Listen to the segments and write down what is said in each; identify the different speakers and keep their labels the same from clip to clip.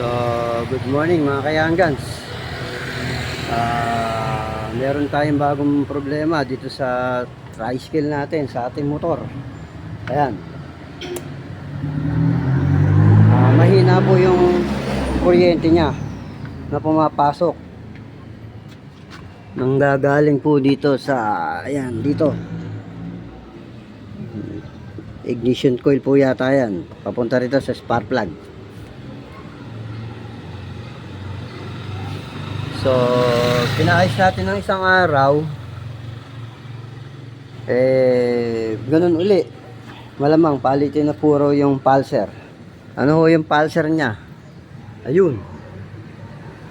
Speaker 1: So, good morning mga kayanggans. Meron tayong bagong problema dito sa tricycle natin, sa ating motor. Ayan. Mahina po yung kuryente niya na pumapasok. Nanggagaling po dito sa, ayan, dito. Ignition coil po yata yan. Papunta rito sa spark plug. So, pinaayos natin ng isang araw. Ganun uli. Malamang palitin na puro yung pulser. Ano ho yung pulser niya? Ayun.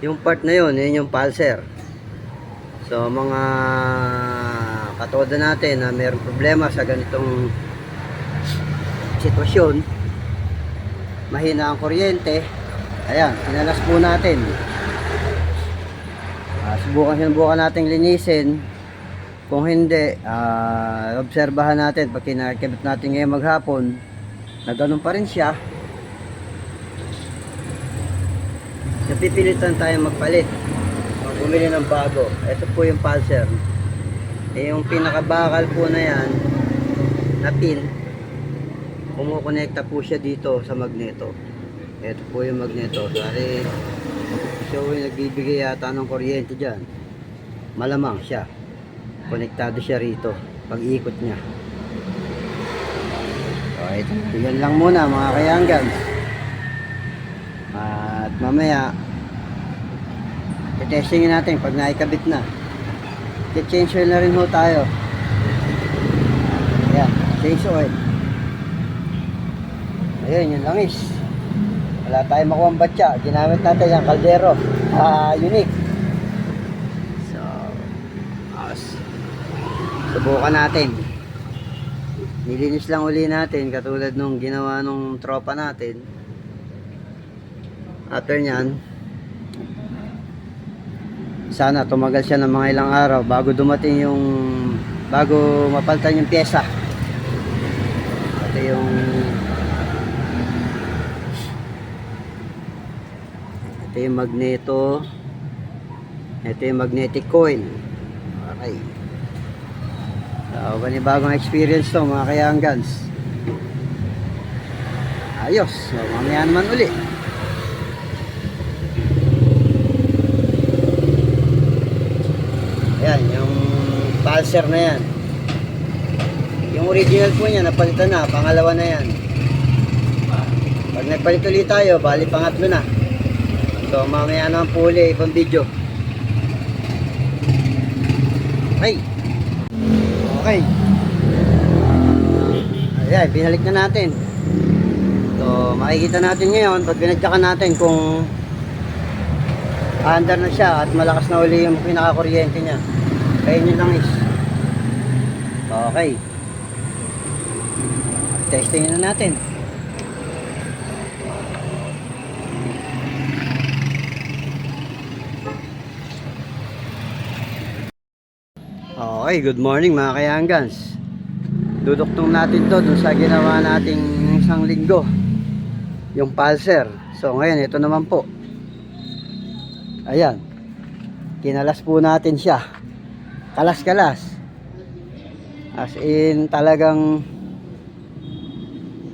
Speaker 1: Yung part na yun, yun yung pulser. So, mga katoda natin na mayroong problema sa ganitong sitwasyon, mahina ang kuryente, ayan, sinalas po natin. Subukan nating linisin. Kung hindi, obserbahan natin pag kinakabit natin ngayon maghapon na ganun pa rin siya, napipilitan tayo magpalit, bumili ng bago. Ito po yung pulser. Yung pinakabakal po na yan na pin, kumukonekta po siya dito sa magneto. Ito po yung magneto. Sorry, siya yung nagbibigay yata ng kuryente dyan. Malamang siya, konektado siya rito pag ikot niya. So ito, yan lang muna mga kayanggans. At mamaya i-testingin natin pag naikabit na. I-change oil na rin ho tayo. Ayan, change oil. Ayun, yung langis. Wala tayong makuha ang batya. Ginamit natin yung kaldero. Unique. So, subukan natin. Nilinis lang uli natin katulad nung ginawa nung tropa natin. After nyan, sana tumagal siya ng mga ilang araw bago dumating yung, bago mapalitan yung pyesa. Ito yung magneto. Ito yung magnetic coil. Okay. So, panibagong experience to mga kayanggans. Ayos. So, mamaya naman uli. Ayan, yung pulser na yan. Yung original po niya, napalitan na. Pangalawa na yan. Pag nagpalit ulit tayo, bali pangatlo na. So, mamaya naman po ulit ibang video. Okay. Ayan, binalik na natin. So, makikita natin ngayon, pag binadyakan natin kung under na siya at malakas na uli yung pinaka-kuryente niya. Ayun yung langis. Okay. Testingin na natin. Okay, good morning mga kayanggans. Duduktong natin to dun sa ginawa nating isang linggo, yung pulser. So ngayon, ito naman po. Ayan, kinalas po natin siya. Kalas-kalas. As in talagang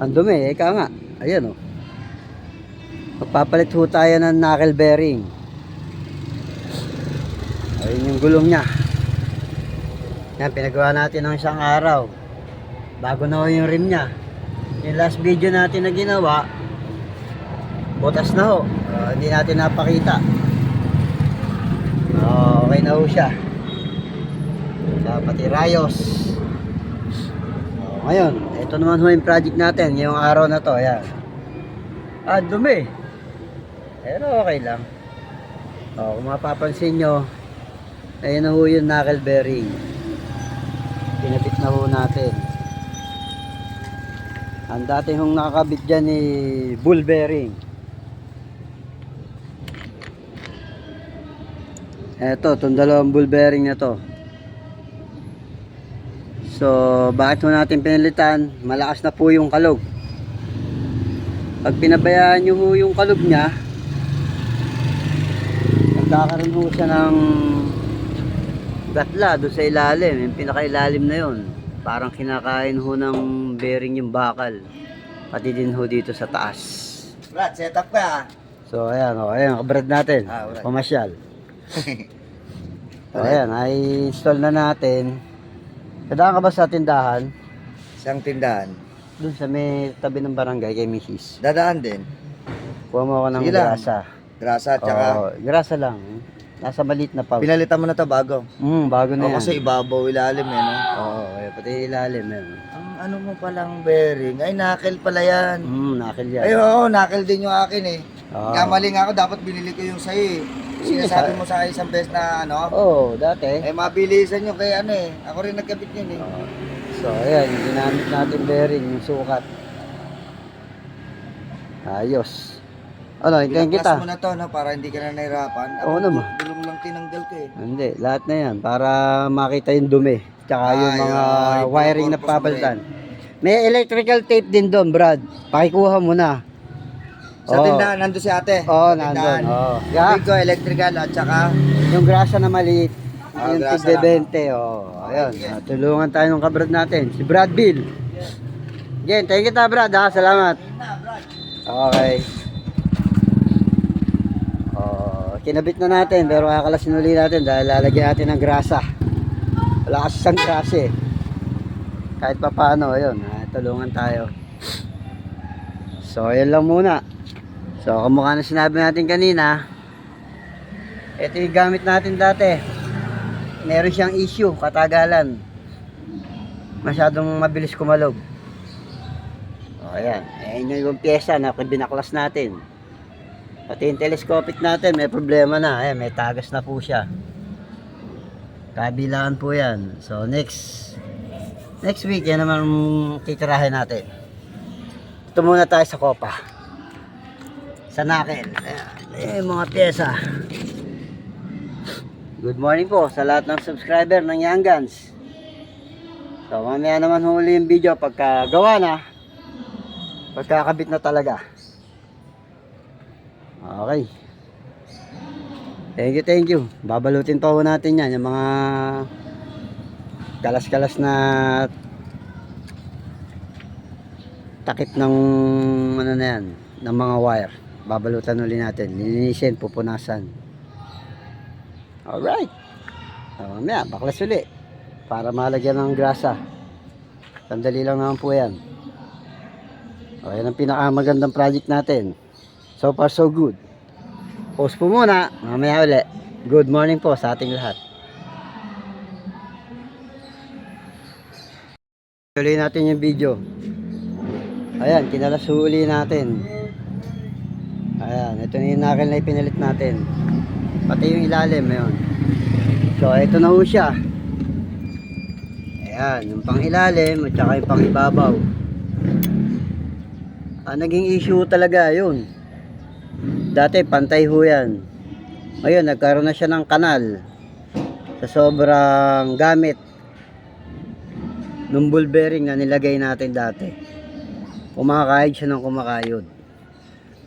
Speaker 1: ang dumi, eka nga. Ayan o. Magpapalit ho tayo ng knuckle bearing. Ayun yung gulong nya. Yan, pinagawa natin ng isang araw. Bago na ho yung rim nya. Yung last video natin na ginawa, butas na ho. Hindi natin napakita. Okay na ho siya. Pati rayos. Ngayon, ito naman ho yung project natin. Yung araw na to, ayan. Dumi. Pero okay lang. Kung mapapansin nyo, ayun na ho yung knuckle bearing. Pinapit na ho natin. Ang dati hong nakakabit dyan ni ball bearing. Eto, itong dalawang ball bearing na to. So, bakit ho natin pinalitan? Malakas na po yung kalog. Pag pinabayaan nyo ho yung kalog nya, Magkakaroon ho siya ng gatla doon sa ilalim. Yung pinakailalim na yun. Parang kinakain ho ng bearing yung bakal. Pati din ho dito sa taas.
Speaker 2: Brad, set up ka ah.
Speaker 1: So ayan, ayan, kabrad natin.
Speaker 2: Alright.
Speaker 1: Pamasyal. So ayan, ay install na natin. Kadaan ka ba sa tindahan?
Speaker 2: Isang tindahan.
Speaker 1: Doon sa may tabi ng barangay kay Mrs.
Speaker 2: Dadaan din.
Speaker 1: Kuha mo ako ng
Speaker 2: Sige lang.
Speaker 1: grasa.
Speaker 2: Grasa, tsaka
Speaker 1: Oo, grasa lang. Nasa maliit na pouch.
Speaker 2: pinalitan mo na to bago.
Speaker 1: Bago na
Speaker 2: O,
Speaker 1: yan.
Speaker 2: kasi ibabaw ilalim eh, no?
Speaker 1: Oo, pati ilalim yan.
Speaker 2: Ang ano mo palang bearing, ay knuckle pala yan.
Speaker 1: Nakil yan.
Speaker 2: Ay oo, knuckle din yung akin eh.
Speaker 1: Oo.
Speaker 2: Kamali nga ako, dapat binili ko yung sa'yo eh. Sinasabi mo sa akin isang beses na ano,
Speaker 1: Oo, dati.
Speaker 2: eh mabilisan nyo kay ano eh. Ako rin nagkabit yun eh.
Speaker 1: Oo. So, ayan, yung ginamit natin bearing, yung sukat. Ayos. Ano, hintayin
Speaker 2: Pinaklas
Speaker 1: kita.
Speaker 2: mo na to, no, para hindi ka na nahirapan.
Speaker 1: Oo naman.
Speaker 2: Gulong lang tinanggal ko eh.
Speaker 1: Hindi, lahat na yan, para makita yung dumi. Tsaka yung
Speaker 2: Ay,
Speaker 1: mga
Speaker 2: ay,
Speaker 1: wiring na
Speaker 2: purpose mo
Speaker 1: papalitan. May electrical tape din doon, Brad. Pakikuha mo na.
Speaker 2: Sa
Speaker 1: Oo.
Speaker 2: tindahan, nandun si ate.
Speaker 1: Oo,
Speaker 2: Sa tindahan.
Speaker 1: nandun. Oo. Yeah.
Speaker 2: Big ko, electrical at saka
Speaker 1: Yung grasa na maliit. Yung
Speaker 2: grasa
Speaker 1: tigbe
Speaker 2: lang.
Speaker 1: 20. Oh. Ayun.
Speaker 2: sige.
Speaker 1: Tulungan tayo ng kabrad natin. Si Brad Bill. Again, thank you ta, Brad. Ha? Salamat. Okay. Kinabit na natin pero kakalasin uli natin dahil lalagyan natin ng grasa. Wala kasi isang grasa eh. Kahit pa paano, ayun. Tulungan tayo. So, ayun lang muna. So, kamukha na sinabi natin kanina, ito yung gamit natin dati. Meron siyang issue, katagalan. Masyadong mabilis kumalog. O, ayan. Ayan yung pyesa na binaklas natin. Pati yung telescopic natin, may problema na. Ayan, may tagas na po siya. Kabilaan po yan. So, next week, yan naman titirahin natin. Ito muna tayo sa kopa. Sa knuckle. Ayan, mga pyesa. Good morning po sa lahat ng subscriber ng Young Guns. So mamaya naman huli yung video pagka gawa na, pagkakabit na talaga. Okay. Thank you. Babalutin pa ho natin yan, yung mga kalas-kalas na takip ng ano na yan, ng mga wire. Babalutan uli natin, lilinisin, pupunasan. Alright. Mamaya, baklas uli. Para malagyan ng grasa. Sandali lang naman po yan. Okay, yan ang pinakamagandang project natin. So far so good. Post po muna. Mamaya uli. Good morning po sa ating lahat. Tuloy natin yung video. Ayan, kinalasuli natin. Ayan, ito na yung knuckle na ipinalit natin. Pati yung ilalim, yun. So, ito na ho siya. Ayan, yung pang ilalim at saka yung pang ibabaw. Naging issue talaga yun. Dati, pantay ho yan. Ngayon, nagkaroon na siya ng kanal. Sa sobrang gamit ng ball bearing na nilagay natin dati. Kumakahid siya ng kumakayod.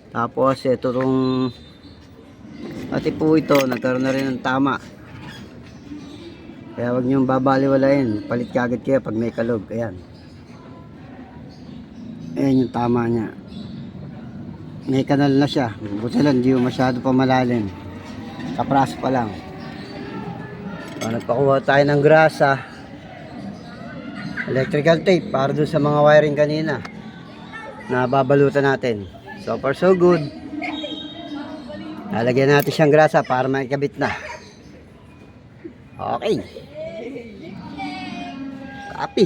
Speaker 1: Tapos, ito tong pati po ito, nagkaroon na rin ng tama. Kaya wag niyong babaliwalain. Palit kagad kayo pag may kalog. Ayan. Ayan yung tama niya. May kanal na siya. Buti lang, hindi masyado pa malalim. Kapraso pa lang. So, nagpakuha tayo ng grasa. Electrical tape para dun sa mga wiring kanina na babalutan natin. So far so good. Lalagyan natin siyang grasa para makikabit na. Okay. Copy.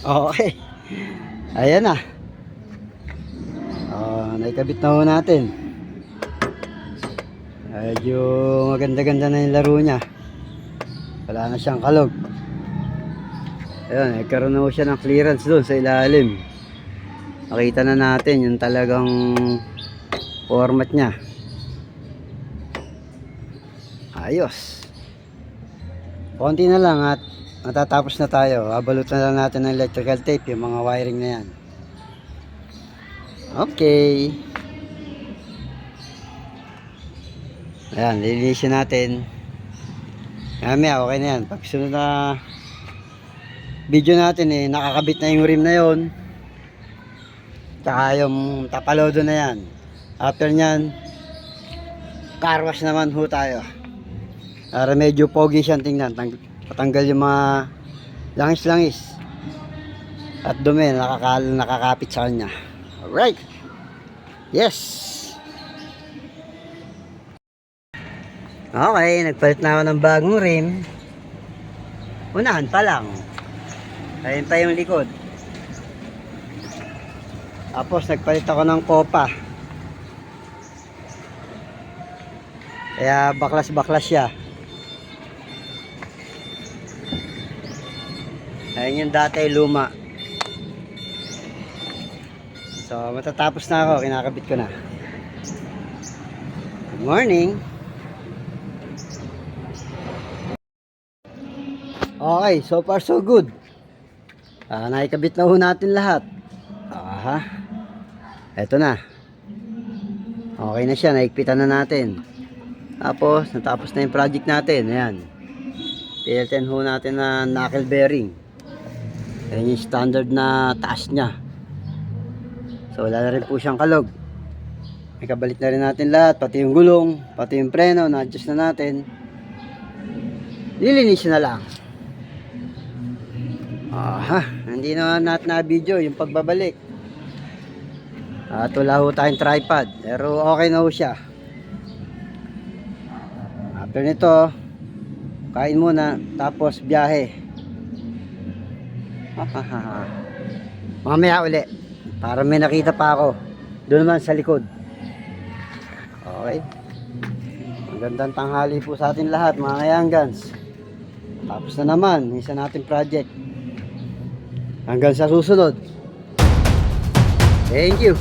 Speaker 1: Okay. Ayan na. Naikabit na ho natin. Medyo maganda-ganda na yung laro niya. Wala na siyang kalog. Ayun, nagkaroon na ho siya ng clearance doon sa ilalim. Makita na natin yung talagang format niya. Ayos. Konti na lang at matatapos na tayo. Babalutan na lang natin ng electrical tape yung mga wiring na yan. Okay. Ayan, lilinisin natin. Mamaya, okay na yan. Pag sunod na video natin nakakabit na yung rim na yon. Tsaka yung tapalodo na yan. After nyan, car wash naman ho tayo. Para medyo pogi siyang tingnan. Patanggal yung mga langis-langis. At dumi, nakakapit sa kanya. Alright. Yes. Okay, nagpalit na ako ng bagong rim. Unahan pa lang. Ayun pa yung likod. Tapos nagpalit ako ng kopa. Kaya baklas-baklas siya. Ayun yung dati luma. So matatapos na ako, kinakabit ko na. Good morning. Okay, so far so good. Naikabit na ho natin lahat. Eto na. Okay na siya, naikpitan na natin. Tapos, natapos na yung project natin. Ayan. PL10 ho natin na knuckle bearing. Ayan yung standard na taas niya. So, wala na rin po siyang kalog. May kabalit na rin natin lahat. Pati yung gulong, pati yung preno, na-adjust na natin. Lilinisin na lang. Hindi na natin na-video yung pagbabalik. At wala ho tayong tripod. Pero okay na ho siya. After nito, kain muna. Tapos biyahe. Mamaya uli. Para may nakita pa ako. Doon naman sa likod. Okay. Magandang tanghali po sa atin lahat mga kayanggans. Tapos na naman. Isa natin project. Hanggang sa susunod. Thank you.